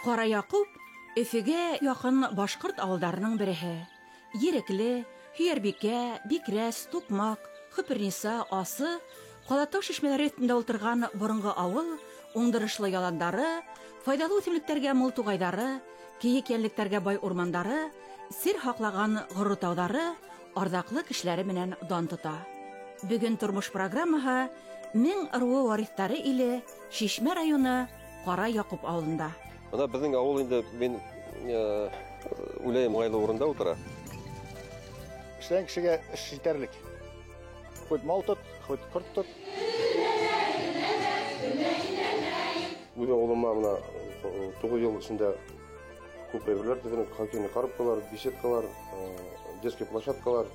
Кара Якуб Өфөгә якын башкорт авылдарының береһе. Ерекле, Һөярбикә, Бикрәс, Тукмак, Хөперниса, Асы, Калатау шишмәләре өстендә утырган борынгы авыл, уңдырышлы яландары, файдалы үсемлектәргә мул тугайдары, киек янлектәргә бай урмандары, сер хаклаган гору тауҙары арҙаҡлы кешеләре менән дан тота. Бөгөн тормош программаһы 1000 ырыуы варифтары иле Шишмә районы Кара Якуб авылында. Бына безнең авыл инде мин үләйем гаилә урында утыра. Эшләгән кешегә эш җитәрлек. Хоть мал тот, хоть корт тот. Үз авылыма мына 9 ел эчендә күп әйберләр төзелгән, хоккейный коробкалар, беседкалар, детский площадкалар.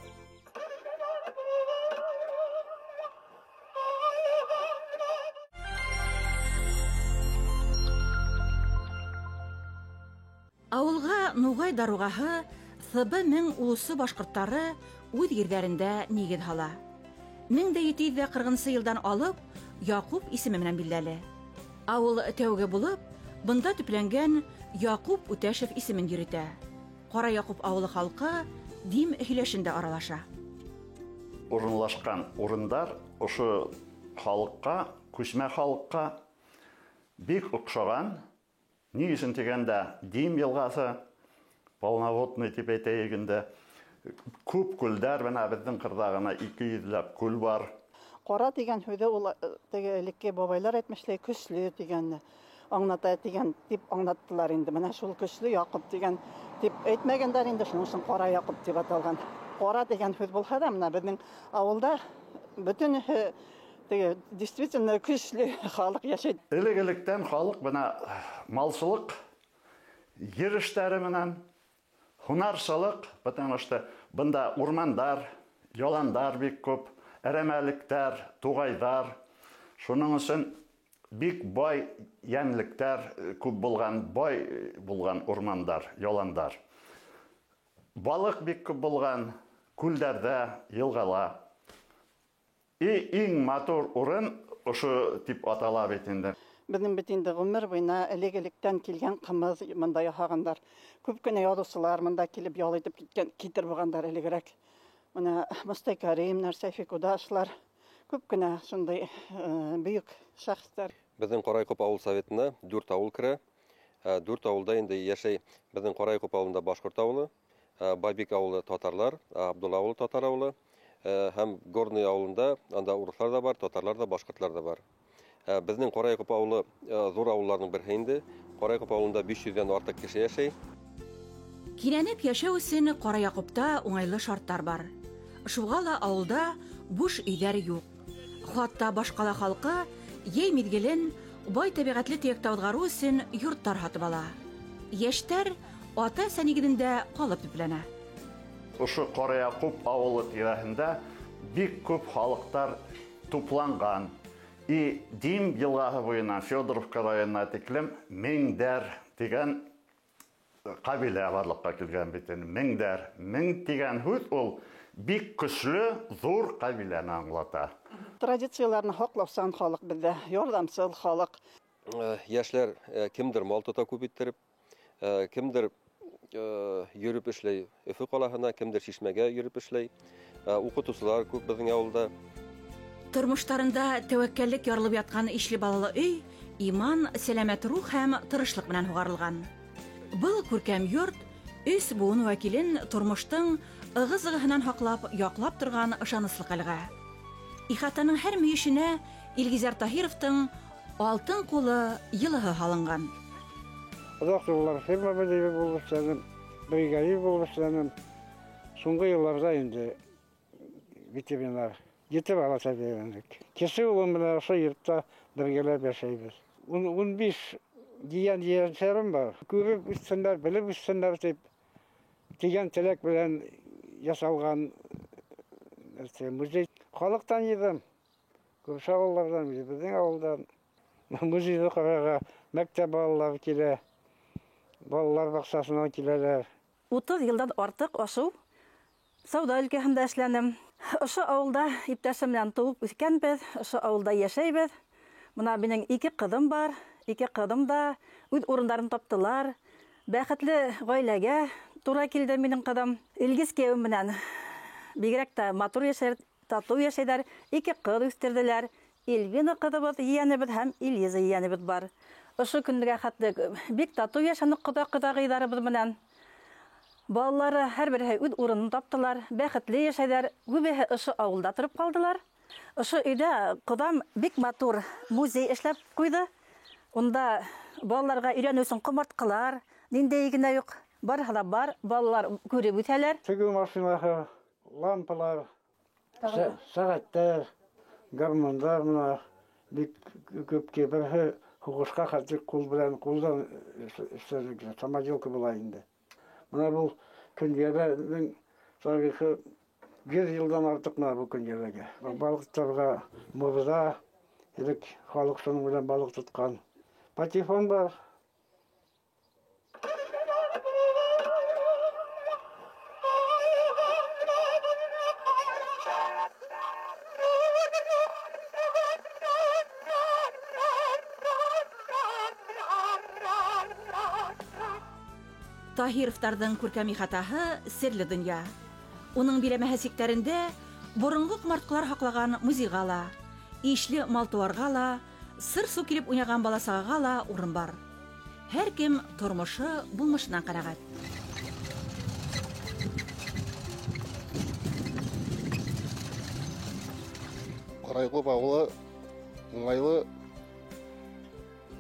Авылга Нугай даругаһы СБ-1000 улысы башкорттары үҙ ерҙәрендә нигеҙ һала. 1740 йылдан алып Якуб исеме менән билдәле. Авыл тәүге булып бында төпләнгән Якуб Үтәшев исемен йөрөтә. Кара Якуб авылы халҡы дим һөйләшендә аралаша. Урынлашкан урындар ошо халыҡҡа, күсмә халыҡҡа бик оҡшаған. Ни өсөн тигәндә Дим йылғасы, Полноводный тип әйтәйегендә, күп күлдәр, менә беҙҙең ҡырҙа ғына 200 күл бар. Кара дигән һүҙе ул элекке бабайлар әйтмешләй көслө дигәнне аңлата дигән дип аңлаттылар инде. Менә шул көслө Якуб дигән дип әйтмәгәндәр инде, шуның өсөн Кара Якуб дип аталган. Кара дигән һүҙ булһа да, менә безнең авылда бөтен действительно көчлө халык яшәй. Элек-электән халык бына малсылык, ер эшләре менән, һунарсылык, потому что бында урмандар, яландар бик күп, әрәмәлектәр, тугайдар. Шуның өчен бик бай йәнлектәр күп булган, бай булган урмандар, яландар. Балык бик күп булган, күлдәрдә, йылғала. Иң матур урын ошо тип атала бит инде. Безнең бит инде гомер буена элек-электән килгән кымыз монда яһагандар. Күп кенә язучылар монда килеп ял итеп китер булгандар элегрәк. Менә Мостай Кәрим, Сәйфи Кудашлар, күп кенә шундай бөек шәхестәр. Безнең Кара Якуб авыл советына 4 авыл керә. 4 авылда инде яшәй. Безнең Кара Якуб авылында башкорт авылы, Бабик авылы татарлар, Абдулла авылы татар авылы. Һәм Горный авылында анда урыслар да бар, татарлар да, башкортлар да бар. Безнең Кара Якуб авылы зур авылларның берсе инде. Кара Якуб авылында 500-дән артык кеше яшәй. Кинәнеп яшәү өсөн Кара Якубта уңайлы шарттар бар. Шуға ла авылда буш өйҙәр юҡ. Хатта башҡала халҡы йәй миҙгелен бай тәбиғәтле төйәкте уҙғарыу өсөн йорттар һатып ала. Йәштәр ата-әсә нигеҙендә ҡалып төпләнә. Ошо Кара Якуб авылы тирәһендә бик күп халыҡтар тупланған. И Дим йылғаһы буйынан Федоровка районына тиклем 1000 дигән ҡабилә барлыҡҡа килгән бит. 1000. 1000 дигән һүҙ ул бик көслө, зур ҡабиләне аңлата. Традицияларны һаҡлаусан халыҡ беҙҙә, ярҙамсыл халыҡ. Йәшләр кемдер мал тота күп иттереп, кемдер йөрөп эшләй Өфө ҡалаһына, кемдер Шишмәгә йөрөп эшләй. Уҡытыусылар күп безнең авылда. Тормоштарында тәүәккәллек ярылып ятҡан ишле балалы өй иман, сәләмәт рух һәм тырышлыҡ менән һуғарылған. Был күркәм йорт 3 буын вәкилен тормоштың ығы-зығыһынан һаҡлап, яҡлап торған ышаныслы ҡәлғә. Ихатаның һәр мөйөшөнә Илгизәр Таһировтың алтын ҡулы йылыһы һалынған. Оҙаҡ йыллар ферма мөдире булып эшләнем, бригадир булып эшләнем. Соңғы йылларҙа инде ветеринар 7 бала тәрбиәләндек. Кесе улым менән ошо йортта бергәләп йәшәйбез. 15 ейән-ейәнсәрем бар. Күреп үҫсеннәр, белеп үҫсеннәр тип тигән теләк белән ясалған музей. Халыҡтан йыйҙым. Күрше ауылдарҙан, беҙҙең ауылдан. Музейҙы ҡарарға мәктәп балалары килә. Балалар баҡсасынан киләләр. 30 йылдан артыҡ ошо сауда өлкәһендә эшләнем. Ошо ауылда иптәшем менән тыуып үҫкәнбеҙ, ошо ауылда йәшәйбеҙ. Мына минең 2 ҡыҙым бар, ике кызым да үз урындарын таптылар. Бәхетле гаиләгә туры килде минем кызым. Илгиз күйеүем менән бигрәк тә матур яшәр, тату яшәйләр. Ике кыз үстерделәр. Эльвина кызыбыз, yeğenimiz һәм Ильиза yeğenimiz бар. Ошо көндә хәтлек бик тату яшәнек кызагыйларыбыз менән. Балалары һәрберсе үз урынын таптылар, бәхетле яшәйләр. Күбесе ошо авылда торып калдылар. Ошо өйдә кызым бик матур музей эшләп куйды. Онда балаларга өйрәнү өчен кымырткалар, ниндәй генә юк, барысы да бар, балалар күреп үтәләр. Тегү машиналары, лампалар, сәгатьтәр, гармондар мына бик күп кеберһе хугышка хәтлек кулдан эшләгән самоделка була инде. Мына бу көнгәдәнең тарихы 100 елдан артык мына бу көнгәдәгә. Балыктарга мурда элек халык шуның белән балык тоткан. Патефон бар. Таһировтарның күркәм ихатаһы серле дөнья. Уның биләмәһе сиктәрендә борынгы кумарткалар һаклаган музейга ла, ишле малтуарга ла, сыр су килеп уйнаган баласагага ла урын бар. Һәр кем тормышы булмышына карагат. Карайгы авылы уңайлы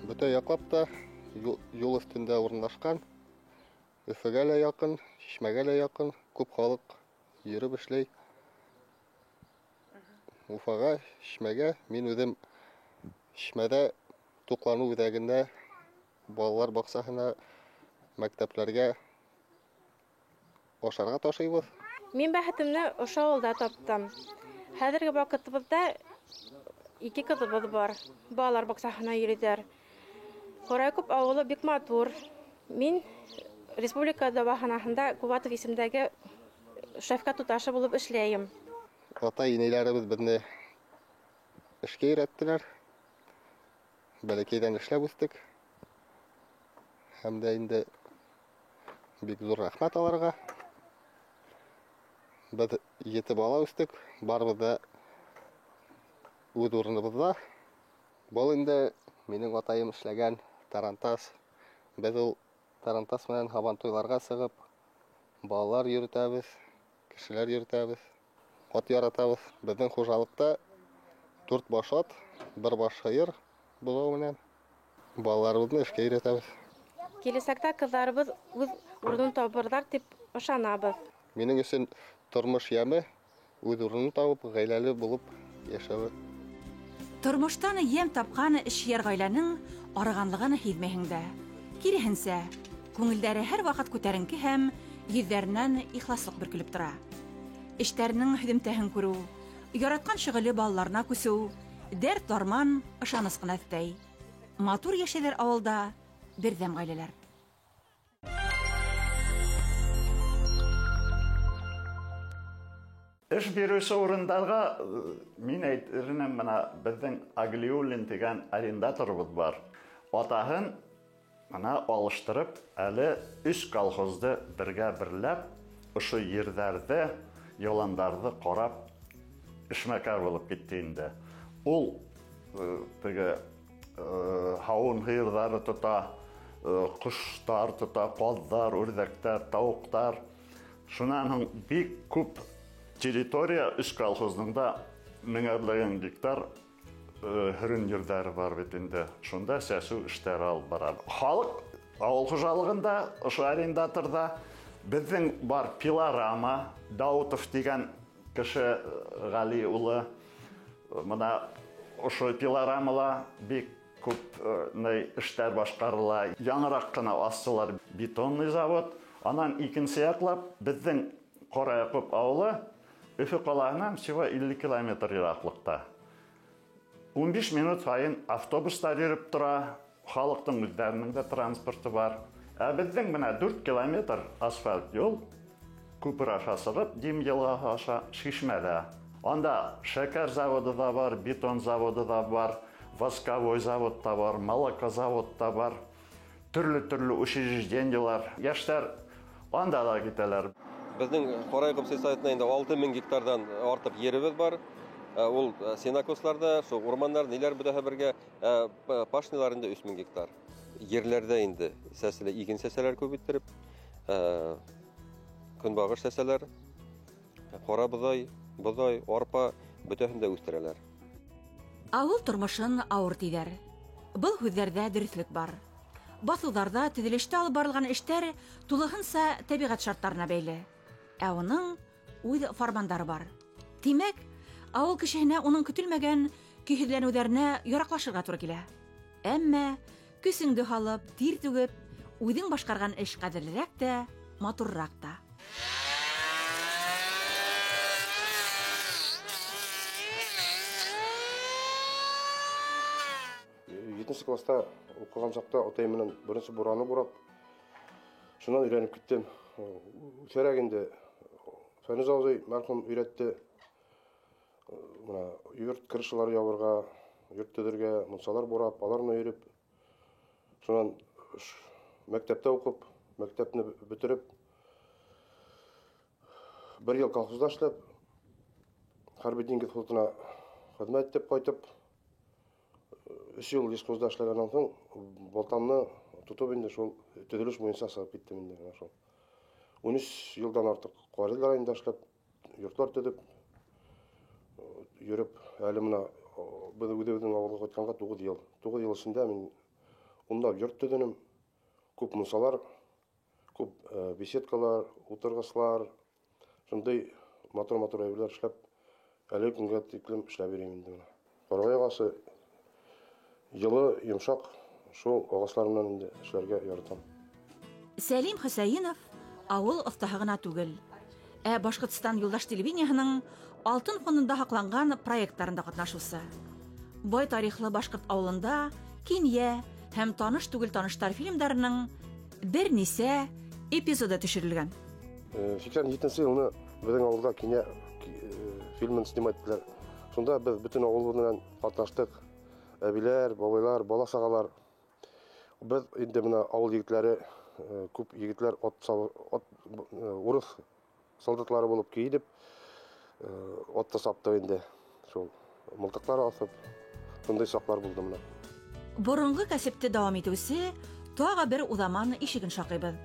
бөтә яклап та юл өстендә урынлашкан. Өфөгә лә якын, Чишмәгә лә якын, күп халык йөреп эшләй. Уфага, Чишмәгә, мин үзем Чишмәдә туклану үзәгендә балалар баксасына, мәктәпләргә ашарга ташыйбыз. Мин бәхетемне ошо авылда таптым. Хәзерге вакытыбызда 2 кызыбыз бар. Балалар баксасына йөриләр. Карайкүп авылы бик матур. Мин Республика дәваханасында Кубатов исемдәге шәфкать туташы булып эшләйм. Ата-инәләребез безне эшкә өйрәттеләр. Бәләкәйдән эшләп үстек. Һәм дә инде бик зур рәхмәт аларга. Без 7 бала үстек, барыбыз да үз урыныбызда. Бу инде минем атайым эшләгән тарантас. Без ул тарантас менән һабантуйларга сыгып, балалар йөртәбез, кешеләр йөртәбез, ат яратабыз. Безнең хуҗалыкта 4 баш ат, 1 баш сыер булуы менән балаларыбызны эшкә өйрәтәбез. Киләсәктә кызларыбыз үз урынын табырлар дип ышанабыз. Минем өчен тормыш яме үз урынын табып, гаиләле булып яшәү. Тормыштан ям тапкан эшчәр гаиләнең арыганлыгын һизмәһең дә. Киресенчә, күңелләре һәр вакыт күтәренке һәм йөзләреннән ихласлык бөркелеп тора. Эшләрнең һөдемтәһен күрү, яраткан шөгыле балаларына күсү, дәрт дарман ышаныс кына өстәй. Матур яшәләр авылда бердәм гаиләләр. Эш бирүче урындарга мин әйтермен менә безнең Аглиуллин дигән арендаторыбыз бар. Атаһын Ана алыштырып, әле 3 колхозды бергә-берләп, ошо йөрдәрдә яландарды карап эшмәкәр булып китте инде. Ул теге һавын һыйырдары тота, куштар тота, казлар, үрдәктәр, тавыктар. Шуннан бик күп территория 3 колхозның да 1000 гектар хөрен йөрдәре бар бит инде. Шунда сәсү эшләре алып бара. Халык авыл хуҗалыгында, ошо арендаторда безнең бар Пилорама, Даутов дигән кеше Гали улы. Менә ошо Пилорамала бик күп эшләр башкарыла. Яңарак кына астылар бетонный завод. Анан икенче яклап безнең Карайкүп авылы Өфө каласыннан всего 50 километр ераклыкта. 15 минут сайын автобустар йөреп тора, халыктың үзләренең дә транспорты бар. Ә безнең менә 4 километр асфальт юл, күпер аша сыгып, Дим елгасы аша Шишмәдә. Анда шәкәр заводы да бар, бетон заводы да бар, восковой завод та бар, молокозавод та бар, түрлі учреждениялар. Яшьләр анда да китәләр. Безнең Карайкүп сельсоветында инде 6000 гектардан артык еребез бар. Ул сенокосларда, шу урманнар, ниләр бөтәһе бергә пашнилар инде 3000 гектар. Ерләрдә инде сәселе иген сәселәр күп иттереп, көнбагыш сәселәр, кара бодай, арпа бөтәһен дә үстерәләр. Авыл тормышын авыр тиләр. Был һүҙҙәрҙә дөрөҫлөк бар. Баҫыуҙарда, төҙөлөштә алып барылған эштәр тулыһынса тәбиғәт шарттарына бәйле. Ә уның үҙ фармандары бар. Тимәк, авыл кешеһенә уның көтөлмәгән көйһөҙләнеүҙәренә яраҡлашырға тура килә. Әммә көсөңдө һалып, тир түгеп, үҙең башҡарған эш ҡәҙерлерәк тә, матурыраҡ та. 7 класста оқыған шақта атайым менен бірінші бураны бурап, шунан үйреніп кеттім. Сәрәгенде Фәнүз абзый мәрхүм үйретті. Мына йорт кірішілері ябырға, йорт төдерге мұнсалар бурап, аларны үйреп, шунан мәктәптә оқып, мәктәпне бөтіріп, бір ел колхозда эшләп, Хәрби диңгеҙ флотына хеҙмәт итеп кайтып, 3 ел лесхозда эшләгәннән соң, балтамны тотып инде шул төҙөлөш буенча сығып киттем инде. 13 елдан артык Карел районында эшләп, йортлар төҙөп, йөрөп, әле мына үҙебеҙҙең ауылға кайтканға 9 ел. 9 ел эчендә мин унда йорт төҙөнөм, күп мунсалар, күп беседкалар, утырғыслар, шундай матур-матур әйберләр эшләп, әле көнгә тиклем эшләп йөрөйм инде. Карагай ағасы йылы, йомшаҡ, шул ағаслар менән инде эшләргә яратам. Сәлим Хөсәйинов авыл оҫтаһы ғына түгел, ә Башҡортостан Юлдаш телевидениеһының алтын фондында һаҡланған проекттарында ҡатнашыусы. Бай тарихлы Башҡорт ауылында кинйә һәм таныш түгел таныштар фильмдарының бер нисә эпизоды төшөрөлгән. 87 елны беҙҙең ауылда кинйә фильмын снимать иттеләр. Шунда беҙ бөтөн ауыл менән ҡатнаштык. Әбиләр, бабайлар, бала сагалар. Беҙ инде менә ауыл егетләре, күп егетләр урыҫ солдатлары булып кейенеп, атта саптыҡ инде. Шул мылтыҡтар асып, шундай саҡлар булды менә. Боронғо кәсепте дауам итеүсе тағы бер уҙаман ишеген шаҡыйбыҙ.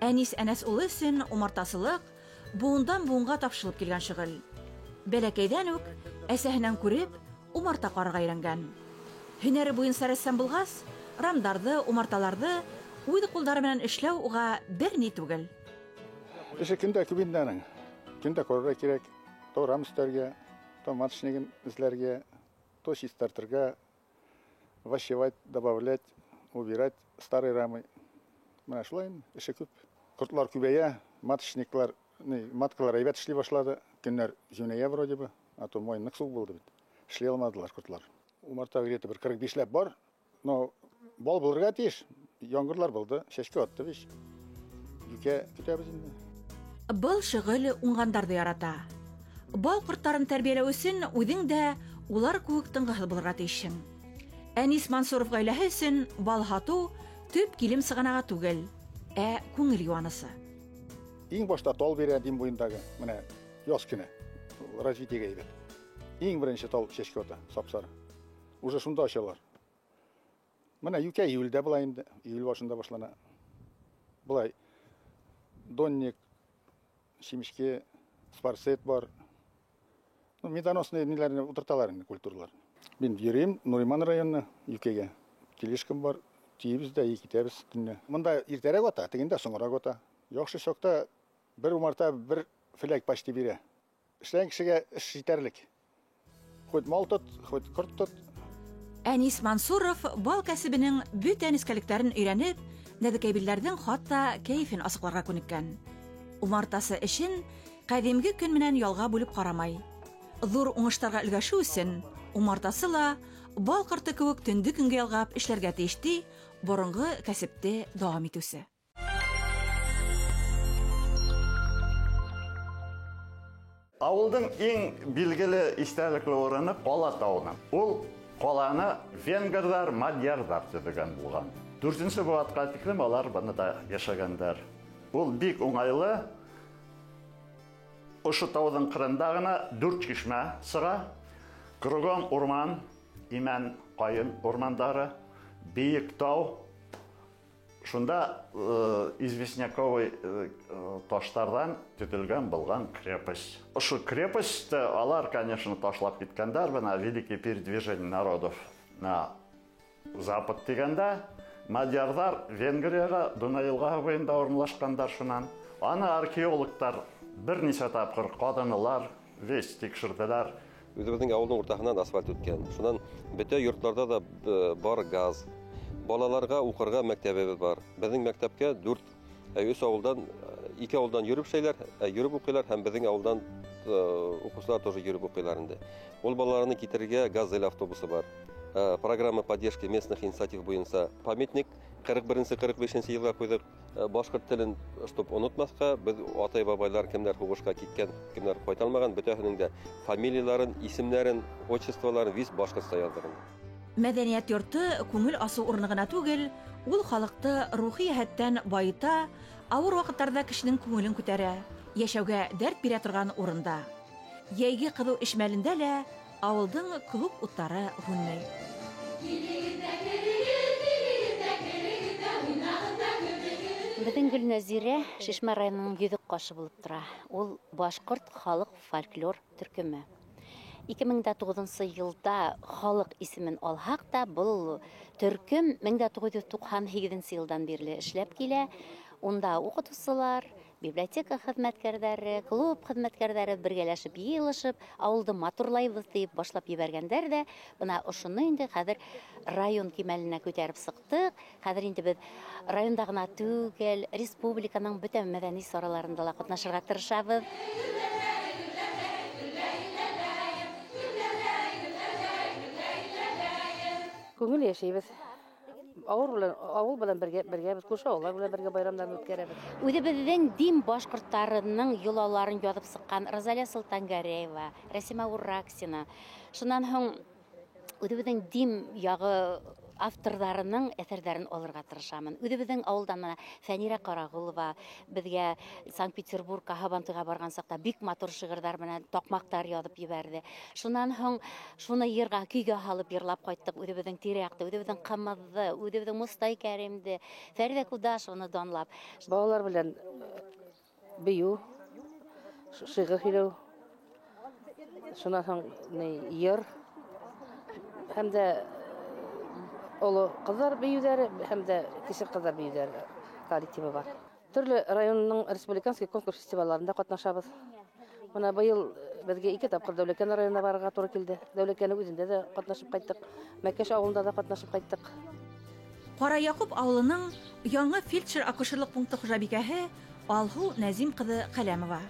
Әнис Әнәс улы өсөн умартасылыҡ буындан буынға тапшылып килгән шөғөл. Бәләкәйҙән үк әсәһенән күреп, умарта ҡарарға өйрәнгән. Һөнәре буйынса рәссам булғас, рамдарҙы, умарталарҙы үҙ ҡулдары менән эшләү уға бер ни түгел. Эше көндә күп инде аның. Көндә күрергә кирәк, то рам өстәргә, то маточнигын эзләргә, то чистартырга, вощевать, добавлять, убирать старые рамы. Менә шулай эше күп. Кортлар күбәйә, маточниклар, маткалар әйбәт эшли башлады. Көннәр җүнәя вроде бы, а то мой нык сук булды бит. Эшли алмадылар кортлар. Умарта где-то бер 45 бар, но бал булырга тиеш. Яңгырлар булды, шәшкә атты биш. Юкә көтәбез инде. Был шөғөл уңғандарҙы ярата. Бал ҡорттарын тәрбиәләү өсөн үҙең дә улар кеүек тынғыһыҙ булырға тейешһең. Әнис Мансуров ғаиләһе өсөн бал һатыу төп килем сығанағы түгел, ә күңел юанысы. Иң башта тал бирә дим буйындағы, менә яз көне, развитиеге әйбәт. Иң беренче тал шәшкә ата, сапсары. Уже шунда ачалар. Менә юкә июльдә була инде, июль башында башлана. Булай донник, шимешке, спарсет бар. Медоносный ниләрне утырталар инде культуралар. Мин йөрим Нуриман районына, юкәгә. Килешкем бар, тиебез дә китәбез төнне. Монда иртәрәк ата, тегендә соңрак ата. Яхшы шакта бер умарта бер филәк почти бирә. Эшләгән кешегә эш җитәрлек. Хоть мал тот, хоть корт тот. Әнис Мансуров бал кәсебенең бөтә нескәлектәрен өйрәнеп, нәҙекәйбелләрҙең хатта кәйефен асыҡларға күнеккән. Умартасы эшен ҡәҙимге көн менән ялға бүлеп ҡарамай. Ҙур уңыштарға өлгәшеү өсөн умартасы ла бал ҡорто кеүек төндө көнгә ялғап эшләргә тейешти боронғо кәсепте дауам итеүсе. Ауылдың иң билгеле истәлекле орыны Ҡала тауынан. Ул Қаланы венгрдар, мадьярдар төҙөгән булған. 4-нче быуатҡа тиклем алар быны да яшәгәндәр. Ул бик уңайлы. Ошо тауҙың ҡырында ғына 4 чишмә сыға. Кругом урман, имән, ҡайын урмандары, бейек тау. Шунда известняковый таштардан төтөлгән булган крепость. Ошо крепостьте алар, конечно, ташлап киткәндәр, бына великий передвижение народов на запад дигәндә. Мадьярдар Венгрияга, Дунай елгаһы буенда урынлашкандар шунан. Аны археологтар берничә тапкыр кадынылар, весь тикшерделәр. Үзебезнең авылның уртаһынан асфальт үткән. Шунан бөтә йортларда да бар газ. Балаларга укырга мәктәбебез бар. Безнең мәктәпкә 3 авылдан, 2 авылдан йөрүп шәйләр, йөрүп укыйлар һәм безнең авылдан укучылар тоже йөрүп укыйлар инде. Ул балаларны китергә газель автобусы бар. Программа поддержки местных инициатив буенча памятник 41-45 елга куйдык. Башкорт телен чтоб онытмаска, без атай-бабайлар кемнәр хугышка киткән, кемнәр кайталмаган, бөтәһенең дә фамилияларын, исемнәрен, отчестволарын виз башкортча яздырган. Мәдәният йорты күңел асу урыны гына түгел, ул халыкты рухи яһәттән байыта, авыр вакытларда кешенең күңелен күтәрә, яшәүгә дәрт бирә торган урында. Яйгы кылу эшмәлендә лә авылдың клуб уттары һүнмәй. Безнең Гөлнәзирә Шишмә районының Йөҙөк ҡашы булып тора. Ул башҡорт халык фольклор төркеме. 2009 елда халык исемен алһаҡ та, был төркем 1998 елдан бирле эшләп килә. Унда уҡытыусылар, библиотека хеҙмәткәрҙәре, клуб хеҙмәткәрҙәре бергәләшеп, йыйылышып, ауылды матурлайбыҙ дип башлап ебәргәндәр дә, бына ошоно инде хәҙер район кимәленә күтәреп сыҡтык. Хәҙер инде беҙ районда ғына түгел, республиканың бөтә мәҙәни сараларында ла ҡатнашырға тырышабыҙ. Күңел йәшәйбез. Ауыл белән бергә без күрше авыллар белән бергә байрамнарны үткәрәбез. Үҙебеҙҙең дим башҡорттарының йолаларын яҙып сыҡҡан Розалия Солтангәрәева, Рәсимә Ураксина. Шунан һуң үҙебеҙҙең дим яғы авторҙарының әҫәрҙәрен алырға тырышамын. Үҙебеҙҙең ауылдан Фәнирә Ҡарағулова беҙгә Санкт-Петербургка, Һабантуйға барған саҡта бик матур шиғырҙар менән таҡмаҡтар яҙып ебәрҙе. Шунан һуң шуны йырға, көйгә һалып йырлап ҡайттык. Үҙебеҙҙең тирә-яҡты, үҙебеҙҙең Ҡымыҙҙы, үҙебеҙҙең Мостай Кәримде, Фәридә Кудашеваны данлап. Балалар белән бейеү, шиғыр һөйләү, шунан һуң йыр һәм дә оло ҡыҙҙар бейеүҙәре һәм дә кесе ҡыҙҙар бейеүҙәре коллективы бар. Төрлө районның республиканский конкурс фестиваларында ҡатнашабыҙ. Бына быйыл беҙгә 2 тапҡыр Дәүләкән районына барырға тура килде. Дәүләкәннең үҙендә дә ҡатнашып ҡайттык. Мәкәш ауылында да ҡатнашып ҡайттык. Ҡара Яҡуп ауылының яңы фельдшер-акушерлык пункты хужабикәһе Алһыу Нәзим ҡыҙы Ҡәләмова.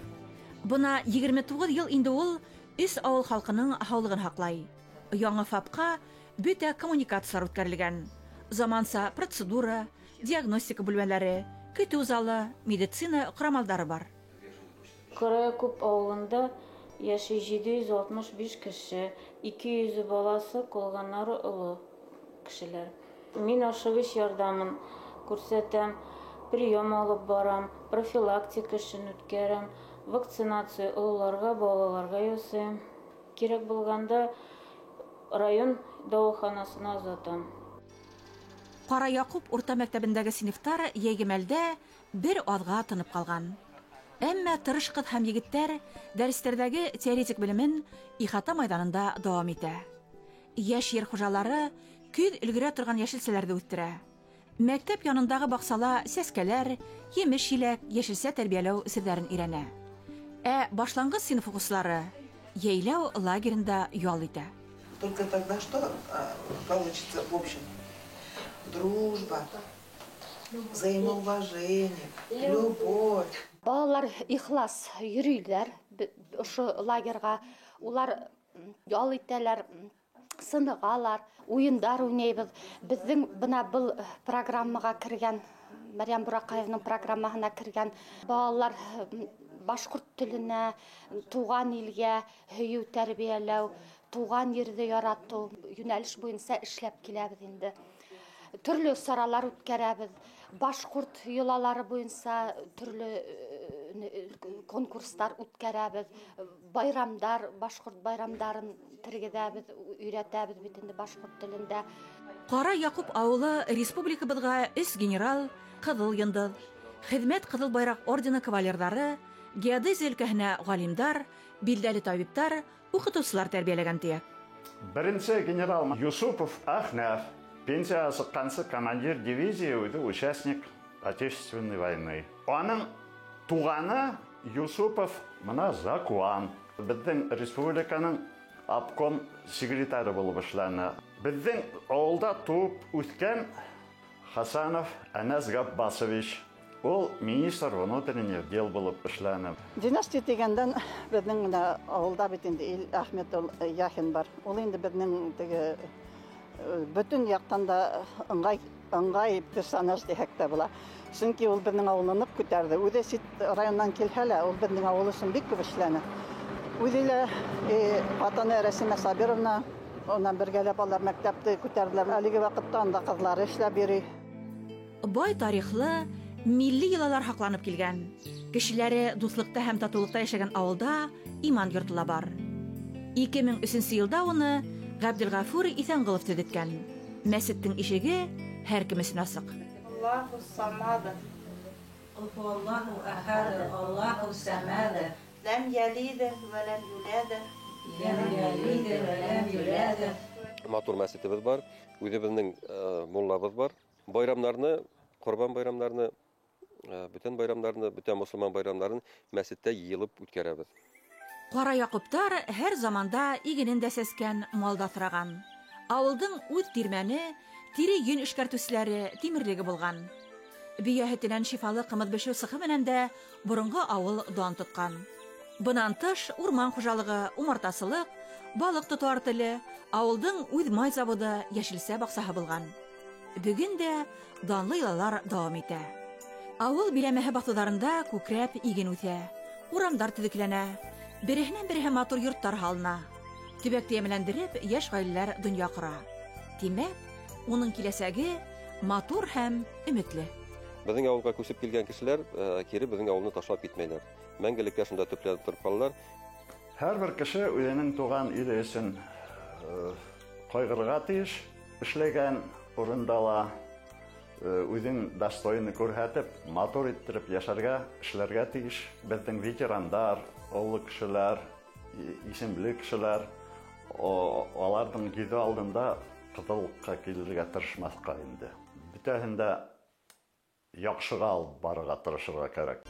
Бына 29 йыл инде ул өс ауыл халҡының һаулығын һаҡлай. Яңы ФАПҡа бөтә коммуникациялар үткәрелгән. Заманса процедура, диагностика бүлмәләре, көтөү залы, медицина ҡорамалдары бар. Ҡара Яҡуп ауылында яшәй 765 кеше, 200 баласы, ҡалғандары оло кешеләр. Мин ашығыш ярҙамын күрсәтәм, прием алып барам, профилактика эшен үткәрәм, вакцинация ололарға, балаларға ясайым. Кирәк булғанда район дауаханасына озатам. Ҡара Яҡуп урта мәктәбендәге синыфтар йәйге мәлдә бер аҙға тынып ҡалған. Әммә тырыш ҡыҙ һәм егеттәр дәрестәрҙәге теоретик белемен ихата майҙанында дауам итә. Йәш ер хужалары көҙ өлгөрә торған йәшелсәләрҙе үҫтерә. Мәктәп янындағы баҡсала сәскәләр, емеш-еләк, йәшелсә тәрбиәләү серҙәрен өйрәнә. Ә башланғыс синыф уҡыусылары йәйләү лагерында ял итә. Только тогда что получится в общем? Дружба, взаимоуважение, любовь. Балалар ихлас йөрөйҙәр ошо лагерға. Улар ял итәләр, сынығалар, уйындар уйнайбыҙ. Беҙҙең бына был программаға кергән, Мәрйәм Бураҡаевның программаһына кергән балалар башҡорт теленә, туған илгә һөйөү тәрбиәләү, туган ерде ярату юнәлеш буенча эшләп киләбез инде. Төрле саралар үткәрәбез. Башкорт йолалары буенча төрле конкурслар үткәрәбез. Байрамдар, башкорт байрамдарын тергезәбез, өйрәтәбез бит инде башкорт телендә. Кара Якуб авылы республикабызга 3 генерал, Кызыл йондыз, Хезмәт Кызыл байрак ордены кавалерлары, геодезия өлкәһенә галимдар, билдәле табиптар, укытучылар тәрбияләгән тия. Беренче генерал Юсупов Ахнев, пенсия сыккансы командир дивизии иде, участник Отечественной войны. Аның туганы Юсупов мына Закуан. Безнең республиканың обком секретары булып эшләнә. Безнең авылда туып үскән Хасанов Анас Габбасович. Ул министр внутренних дел булып эшләнә. Династия дигәндән безнең менә авылда бит инде Ахмет Яхин бар. Ул инде безнең теге бөтен яктан да ыңгай персонаж дигәк тә була. Чөнки ул безнең авылны нык күтәрде. Үзе сит районнан килһәлә, ул безнең авыл өчен бик күп эшләнә. Үзелә Атана Рәсимә Сабировна, оннан бергәләп алар мәктәпте күтәрделәр. Әлеге вакытта анда кызлары эшләп йөри. Бай тарихлы, милли йолалар хакланып килгән. Кешеләре дуслыкта һәм татулыкта яшәгән авылда иман йортла бар. 2003 елда уны Габделгафур Исәнголов төзеткән. Мәчеттең ишеге һәр кем өчен ачык. Аллаһу самад. Аллаһу ахад. Аллаһу самад. Лам ялид ва лам юлад. Лам ялид ва лам юлад. Матур мәчетебез бар, үзебезнең муллабыз бар. Байрамнарны, Корбан байрамнарны, бүтән байрамнарны, бүтән мусульман байрамнарын мәчеттә йыелып үткәрәбез. Кара Якубтар һәр заманда игенен дә сәскән, малда торган. Авылдың үз тирмәне, тире йөн эшкәртүчеләре тимерлеге булган. Бияһетенән шифалы кымыз бешү сыхы менән дә борынгы авыл дан тоткан. Бынан тыш урман хуҗалыгы, умартасылык, балык тоту артеле, авылдың үз май заводы, яшелсә баксаһы булган. Бүген дә данлы йолалар дәвам итә. Авыл биләмәһе басуларында күкрәп иген үсә. Урамдар төзекләнә. Береһеннән-береһе матур йорттар һалына. Төбәкте ямьләндереп, яшь гаиләләр дөнья кора. Димәк, уның киләсәге матур һәм өметле. Безнең авылга күчеп килгән кешеләр кире безнең авылны ташлап китмәйләр. Мәңгелеккә шунда төпләнеп торып калалар. Һәрбер кеше үзенең туган ире өчен кайгырга тиеш, эшләгән урындала үзен достойны күрһәтеп, матур иттереп яшәргә, эшләргә тиеш. Безнең ветерандар, олы кешеләр, исемле кешеләр, аларның йөзе алдында кытылыкка килергә тырышмаска инде. Бөтәһен дә яхшыга алып барырга тырышырга кирәк.